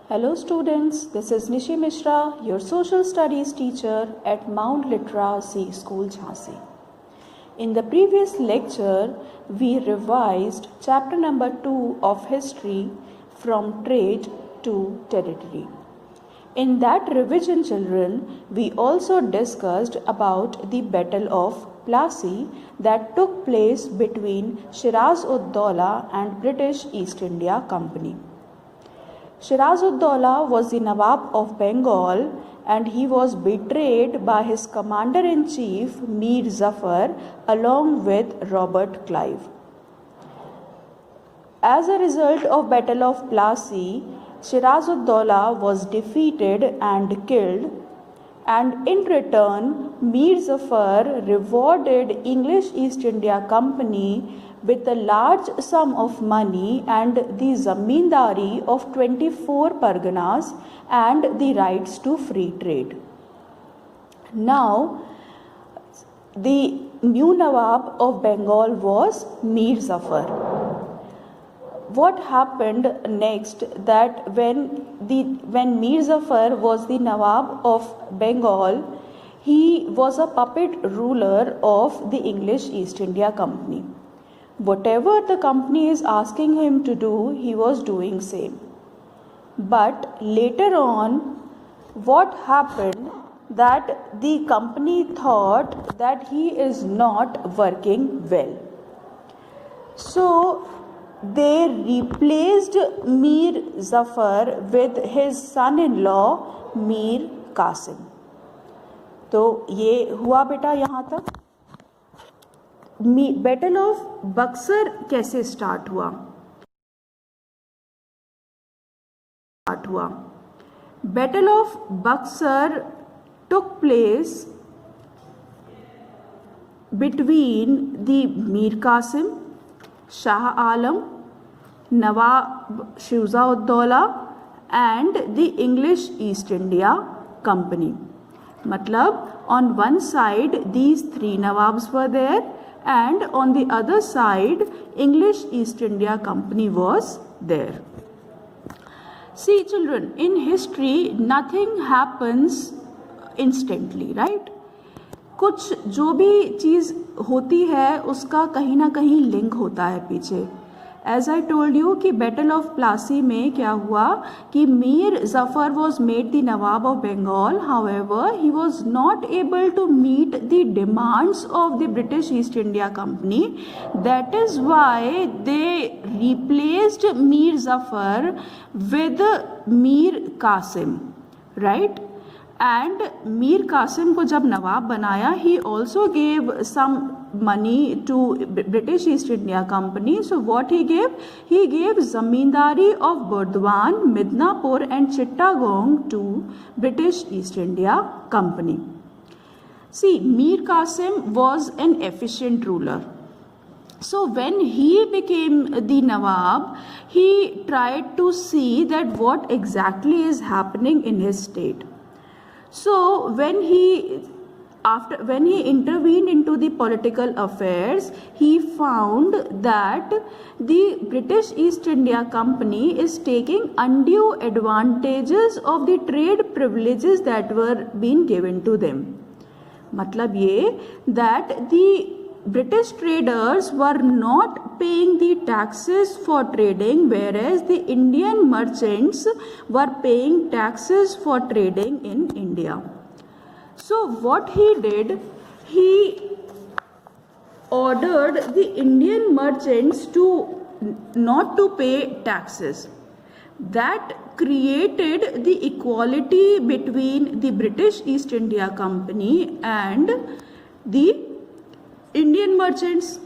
Hello students, this is Nishi Mishra, your social studies teacher at Mount Litra C School Jhansi. In the previous lecture, we revised chapter number 2 of history from trade to territory. In that revision, children, we also discussed about the Battle of Plassey that took place between Shiraz-ud-Dawla and British East India Company. Shiraz-ud-Dawla was the Nawab of Bengal and he was betrayed by his commander-in-chief Mir Zafar along with Robert Clive. As a result of Battle of Plassey, Shiraz-ud-Dawla was defeated and killed, and in return Mir Zafar rewarded English East India Company with a large sum of money and the zamindari of 24 parganas and the rights to free trade. Now, the new Nawab of Bengal was Mir Zafar. What happened next that when Mir Zafar was the Nawab of Bengal, he was a puppet ruler of the English East India Company. Whatever the company is asking him to do, he was doing same. But later on, what happened that the company thought that he is not working well. So they replaced Mir Zafar with his son-in-law Mir Qasim. तो ये हुआ बेटा यहाँ तक. Battle of Buxar कैसे start हुआ? Battle of Buxar took place between the Mir Qasim, Shah Alam, Nawab Shiraz-ud-Dawla and the English East India Company. मतलब on one side these three Nawabs were there and on the other side English East India Company was there. See children, in history nothing happens instantly, right? कुछ जो भी चीज़ होती है उसका कहीं ना कहीं लिंक होता है पीछे. एज आई टोल्ड यू कि बैटल ऑफ प्लासी में क्या हुआ कि Mir Jafar was made the nawab of Bengal. However he was not able to meet the demands of the British East India Company. That is why they replaced Mir Jafar with Mir Qasim, right? And Mir Qasim को जब नवाब बनाया, he also gave some money to British East India Company. So what he gave? He gave zamindari of Burdwan, Midnapur and Chittagong to British East India Company. See, Mir Qasim was an efficient ruler. So when he became the Nawab, he tried to see that what exactly is happening in his state. So when he intervened into the political affairs, he found that the British East India Company is taking undue advantages of the trade privileges that were being given to them. मतलब ये that the British traders were not paying the taxes for trading, whereas the Indian merchants were paying taxes for trading in India. So what he did, he ordered the Indian merchants to not to pay taxes. That created the equality between the British East India Company and the Indian merchants,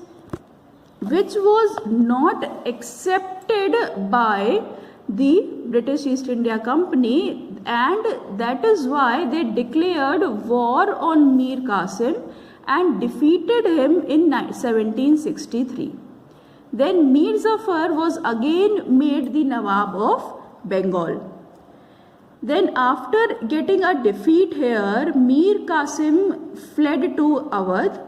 which was not accepted by the British East India Company, and that is why they declared war on Mir Qasim and defeated him in 1763. Then Mir Zafar was again made the Nawab of Bengal. Then after getting a defeat here, Mir Qasim fled to Awadh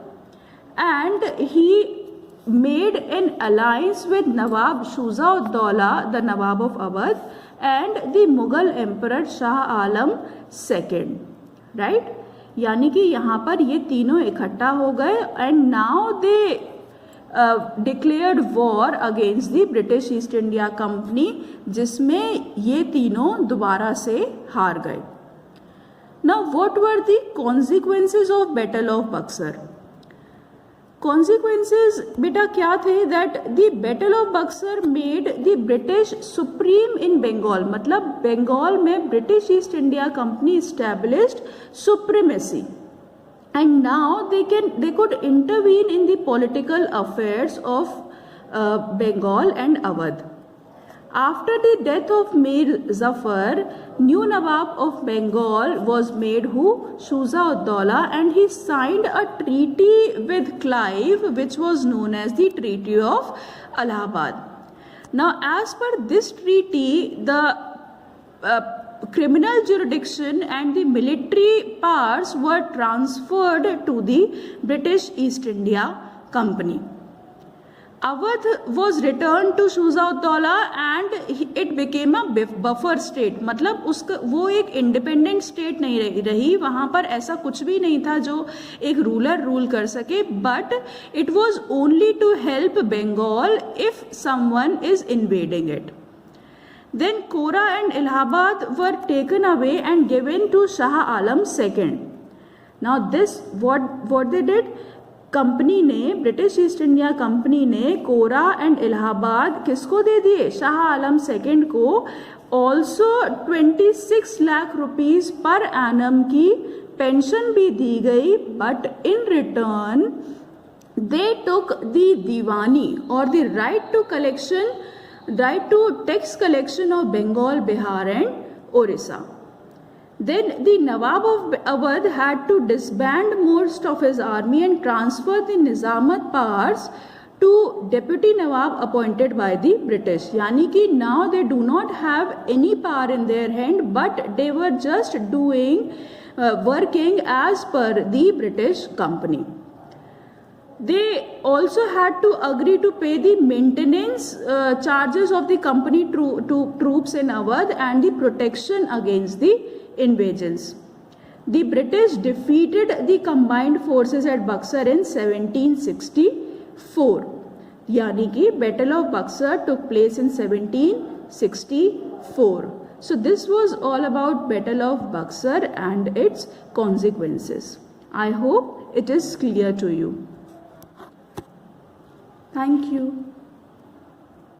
and he made an alliance with Nawab Shuja-ud-Dawla, the Nawab of Awadh, and the Mughal Emperor Shah Alam II, right? यानी कि यहाँ पर ये तीनों इकट्ठा हो गए and now they declared war against the British East India Company, जिसमें ये तीनों दोबारा से हार गए. Now what were the consequences of Battle of Buxar? Consequences बेटा क्या थे? That the Battle of Buxar made the British supreme in Bengal. मतलब बंगाल में British East India Company established supremacy, and now they could intervene in the political affairs of Bengal and Awadh. After the death of Mir Zafar, new Nawab of Bengal was made who? Shuja ud Daula, and he signed a treaty with Clive, which was known as the Treaty of Allahabad. Now, as per this treaty, the criminal jurisdiction and the military powers were transferred to the British East India Company. Awadh was returned to Shuja ud Daula and it became a buffer state. मतलब उसका वो एक independent state नहीं रही, वहाँ पर ऐसा कुछ भी नहीं था जो एक रूलर रूल कर सके, but it was only to help Bengal if someone is invading it. Then Kora and Allahabad were taken away and given to Shah Alam II. Now this what they did? Company ने, British East India Company ने Kora and Allahabad किसको दे दिए? Shah Alam second को. Also 26 lakh rupees per annum की pension भी दी गई, but in return they took the diwani और the right to tax collection of Bengal, Bihar and Odisha. Then the Nawab of Awadh had to disband most of his army and transfer the Nizamat powers to Deputy Nawab appointed by the British. यानी कि now they do not have any power in their hand, but they were just working as per the British company. They also had to agree to pay the maintenance charges of the company troops in Awadh and the protection against the invasions. The British defeated the combined forces at Buxar in 1764. यानी कि Battle of Buxar took place in 1764. So this was all about Battle of Buxar and its consequences. I hope it is clear to you. Thank you.